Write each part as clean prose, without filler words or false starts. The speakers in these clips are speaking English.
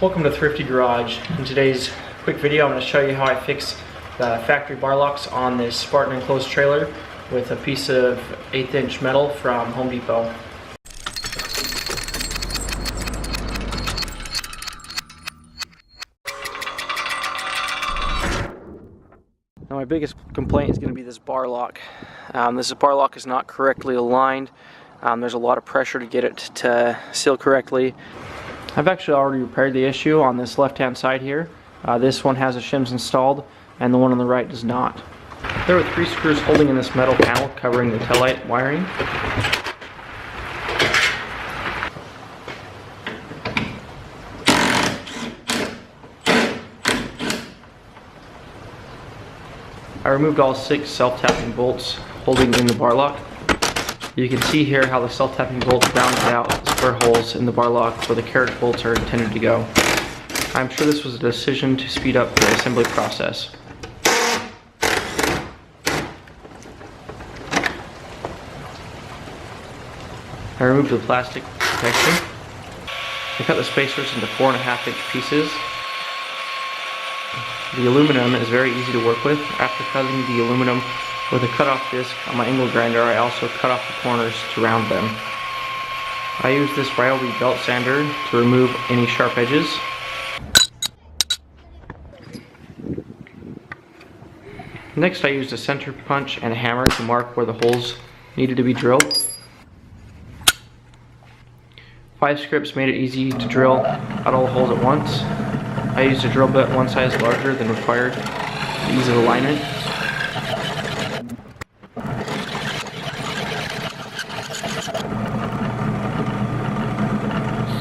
Welcome to Thrifty Garage. In today's quick video, I'm going to show you how I fix the factory bar locks on this Spartan enclosed trailer with a piece of 1/8 inch metal from Home Depot. Now my biggest complaint is going to be this bar lock. This bar lock is not correctly aligned. There's a lot of pressure to get it to seal correctly. I've actually already repaired the issue on this left hand side here. This one has the shims installed and the one on the right does not. There were 3 screws holding in this metal panel covering the taillight wiring. I removed all 6 self-tapping bolts holding in the bar lock. You can see here how the self-tapping bolts rounded out square holes in the bar lock where the carriage bolts are intended to go. I'm sure this was a decision to speed up the assembly process. I removed the plastic protection. I cut the spacers into 4.5 inch pieces. The aluminum is very easy to work with. After cutting the aluminum with a cutoff disc on my angle grinder, I also cut off the corners to round them. I used this Ryobi belt sander to remove any sharp edges. Next, I used a center punch and a hammer to mark where the holes needed to be drilled. 5 scripts made it easy to drill out all the holes at once. I used a drill bit one size larger than required for ease of alignment.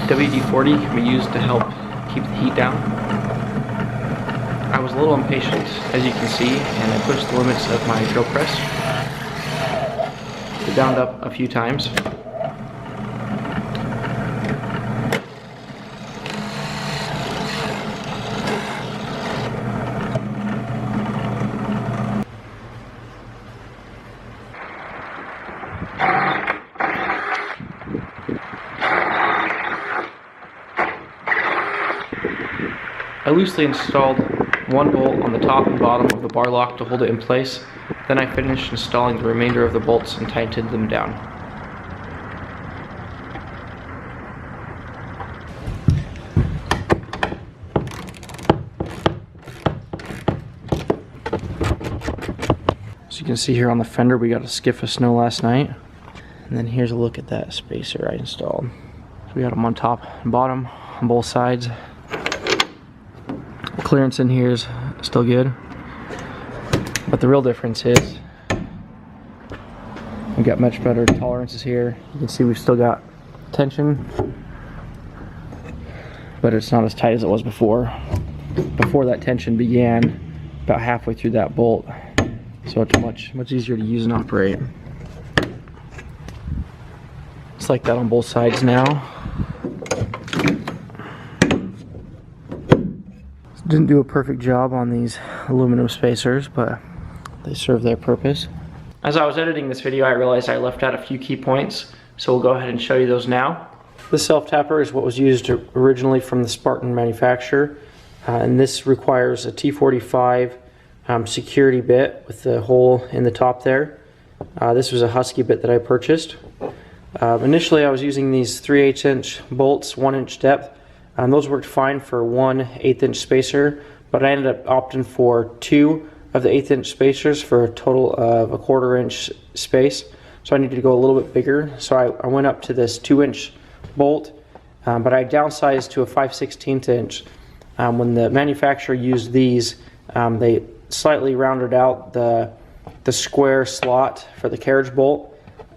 WD-40 can be used to help keep the heat down. I was a little impatient, as you can see, and I pushed the limits of my drill press. It wound up a few times. I loosely installed 1 bolt on the top and bottom of the bar lock to hold it in place. Then I finished installing the remainder of the bolts and tightened them down. As you can see here on the fender, we got a skiff of snow last night. And then here's a look at that spacer I installed. So we got them on top and bottom on both sides. Clearance in here is still good, but the real difference is we've got much better tolerances here. You can see we've still got tension, but it's not as tight as it was before. Before that tension began about halfway through that bolt, so it's much easier to use and operate. It's like that on both sides now. Didn't do a perfect job on these aluminum spacers, but they serve their purpose. As I was editing this video, I realized I left out a few key points, so we'll go ahead and show you those now. This self-tapper is what was used originally from the Spartan manufacturer, and this requires a T45 security bit with the hole in the top there. This was a Husky bit that I purchased. Initially I was using these 3/8 inch bolts, 1 inch depth. Those worked fine for 1/8 inch spacer, but I ended up opting for 2 of the 1/8 inch spacers for a total of a 1/4 inch space. So I needed to go a little bit bigger. So I went up to this 2 inch bolt, but I downsized to a 5/16 inch. When the manufacturer used these, they slightly rounded out the square slot for the carriage bolt.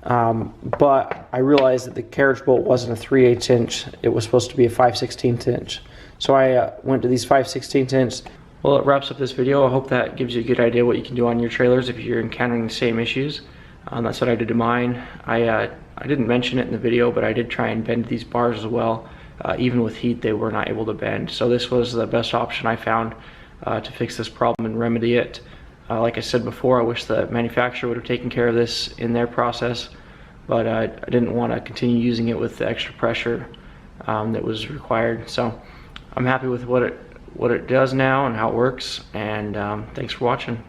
But I realized that the carriage bolt wasn't a 3/8 inch, it was supposed to be a 5/16 inch. So I went to these 5/16 inch. Well, it wraps up this video. I hope that gives you a good idea what you can do on your trailers if you're encountering the same issues. That's what I did to mine. I didn't mention it in the video, but I did try and bend these bars as well. Even with heat, they were not able to bend. So this was the best option I found to fix this problem and remedy it. Like I said before, I wish the manufacturer would have taken care of this in their process, but I didn't want to continue using it with the extra pressure that was required. So I'm happy with what it does now and how it works, and thanks for watching.